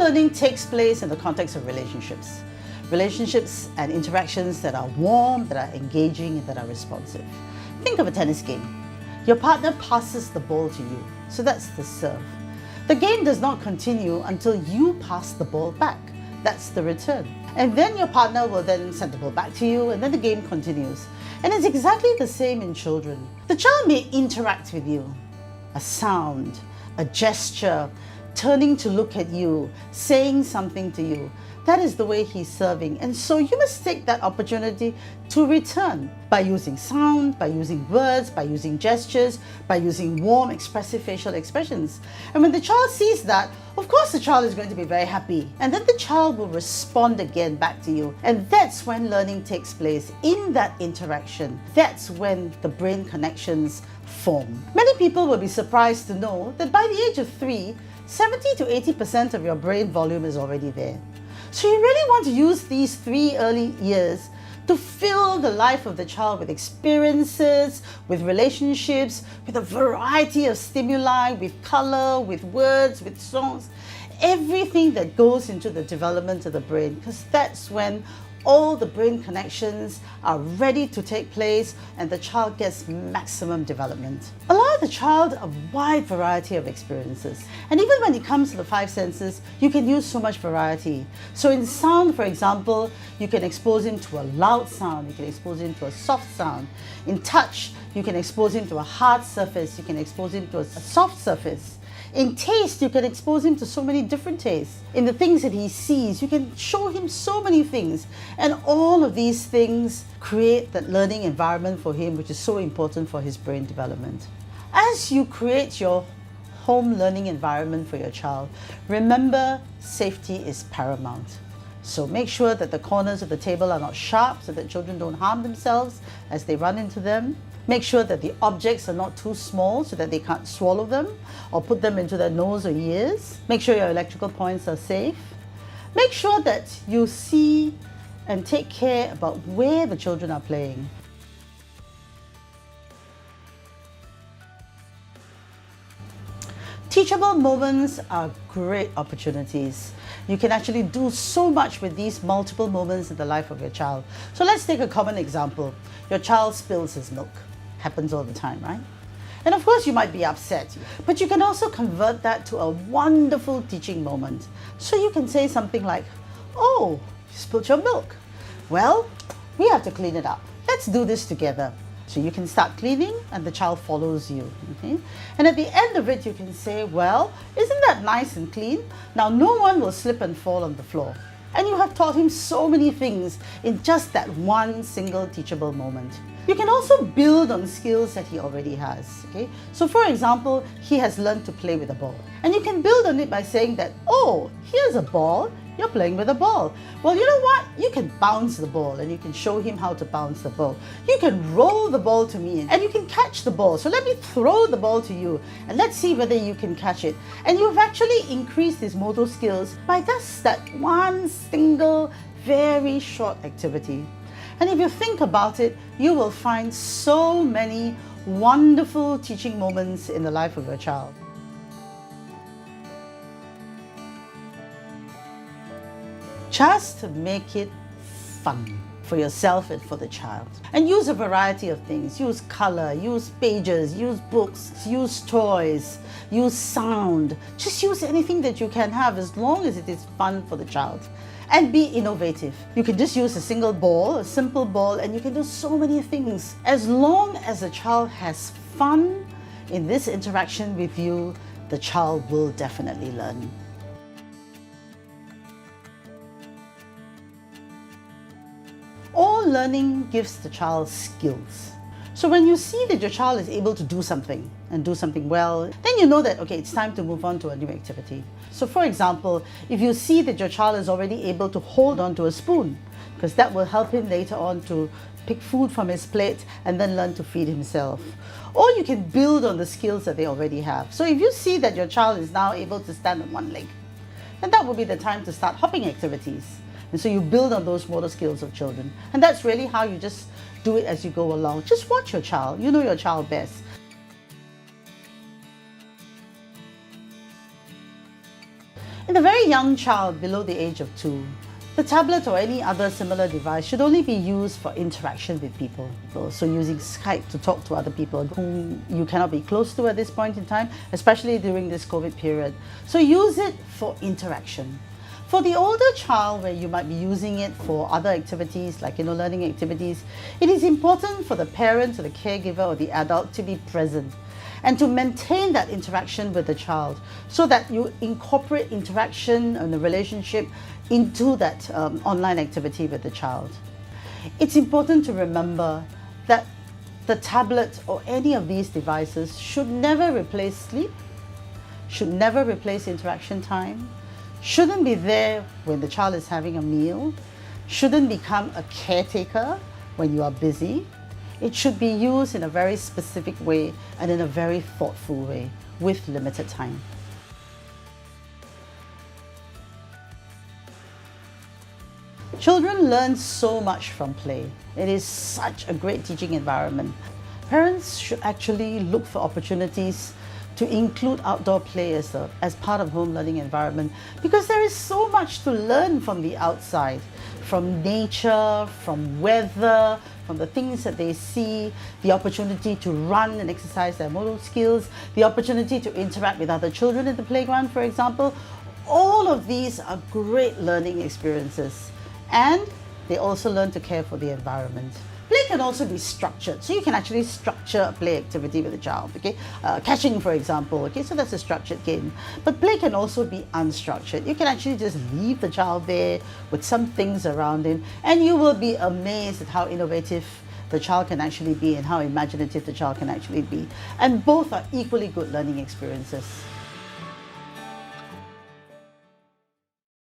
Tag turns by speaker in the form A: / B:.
A: learning takes place in the context of relationships. Relationships and interactions that are warm, that are engaging, and that are responsive. Think of a tennis game. Your partner passes the ball to you, so that's the serve. The game does not continue until you pass the ball back. That's the return. And then your partner will then send the ball back to you, and then the game continues. And it's exactly the same in children. The child may interact with you. A sound, a gesture, turning to look at you, saying something to you. That is the way he's serving. And so you must take that opportunity to return by using sound, by using words, by using gestures, by using warm, expressive facial expressions. And when the child sees that, of course the child is going to be very happy. And then the child will respond again back to you. And that's when learning takes place, in that interaction. That's when the brain connections form. Many people will be surprised to know that by the age of 3, 70 to 80% of your brain volume is already there. So you really want to use these 3 early years to fill the life of the child with experiences, with relationships, with a variety of stimuli, with color, with words, with songs, everything that goes into the development of the brain, because that's when all the brain connections are ready to take place and the child gets maximum development. Allow the child a wide variety of experiences. And even when it comes to the 5 senses, you can use so much variety. So in sound, for example, you can expose him to a loud sound, you can expose him to a soft sound. In touch, you can expose him to a hard surface, you can expose him to a soft surface. In taste, you can expose him to so many different tastes. In the things that he sees, you can show him so many things. And all of these things create that learning environment for him, which is so important for his brain development. As you create your home learning environment for your child, remember, safety is paramount. So make sure that the corners of the table are not sharp so that children don't harm themselves as they run into them. Make sure that the objects are not too small so that they can't swallow them or put them into their nose or ears. Make sure your electrical points are safe. Make sure that you see and take care about where the children are playing. Teachable moments are great opportunities. You can actually do so much with these multiple moments in the life of your child. So let's take a common example. Your child spills his milk. Happens all the time, right? And of course you might be upset, but you can also convert that to a wonderful teaching moment. So you can say something like, "Oh, you spilled your milk. Well, we have to clean it up. Let's do this together." So you can start cleaning and the child follows you. Okay? And at the end of it, you can say, "Well, isn't that nice and clean? Now no one will slip and fall on the floor." And you have taught him so many things in just that one single teachable moment. You can also build on skills that he already has. Okay? So for example, he has learned to play with a ball. And you can build on it by saying that, "Oh, here's a ball. You're playing with a ball. Well, you know what? You can bounce the ball," and you can show him how to bounce the ball. "You can roll the ball to me and you can catch the ball. So let me throw the ball to you and let's see whether you can catch it." And you've actually increased his motor skills by just that one single, very short activity. And if you think about it, you will find so many wonderful teaching moments in the life of your child. Just to make it fun for yourself and for the child. And use a variety of things. Use color, use pages, use books, use toys, use sound. Just use anything that you can have as long as it is fun for the child. And be innovative. You can just use a single ball, a simple ball, and you can do so many things. As long as the child has fun in this interaction with you, the child will definitely learn. All learning gives the child skills. So when you see that your child is able to do something and do something well, then you know that, okay, it's time to move on to a new activity. So for example, if you see that your child is already able to hold on to a spoon, because that will help him later on to pick food from his plate and then learn to feed himself. Or you can build on the skills that they already have. So if you see that your child is now able to stand on one leg, then that will be the time to start hopping activities. And so you build on those motor skills of children. And that's really how you just do it as you go along. Just watch your child. You know your child best. In a very young child below the age of 2, the tablet or any other similar device should only be used for interaction with people. So using Skype to talk to other people whom you cannot be close to at this point in time, especially during this COVID period. So use it for interaction. For the older child, where you might be using it for other activities like learning activities, it is important for the parent or the caregiver or the adult to be present and to maintain that interaction with the child so that you incorporate interaction and the relationship into that online activity with the child. It's important to remember that the tablet or any of these devices should never replace sleep, should never replace interaction time, shouldn't be there when the child is having a meal, shouldn't become a caretaker when you are busy. It should be used in a very specific way and in a very thoughtful way with limited time. Children learn so much from play. It is such a great teaching environment. Parents should actually look for opportunities to include outdoor play as part of home learning environment, because there is so much to learn from the outside, from nature, from weather, from the things that they see, the opportunity to run and exercise their motor skills, the opportunity to interact with other children in the playground, for example. All of these are great learning experiences, and they also learn to care for the environment. Play can also be structured, so you can actually structure a play activity with a child, okay? Catching, for example, okay, so that's a structured game. But play can also be unstructured. You can actually just leave the child there with some things around him, and you will be amazed at how innovative the child can actually be and how imaginative the child can actually be. And both are equally good learning experiences.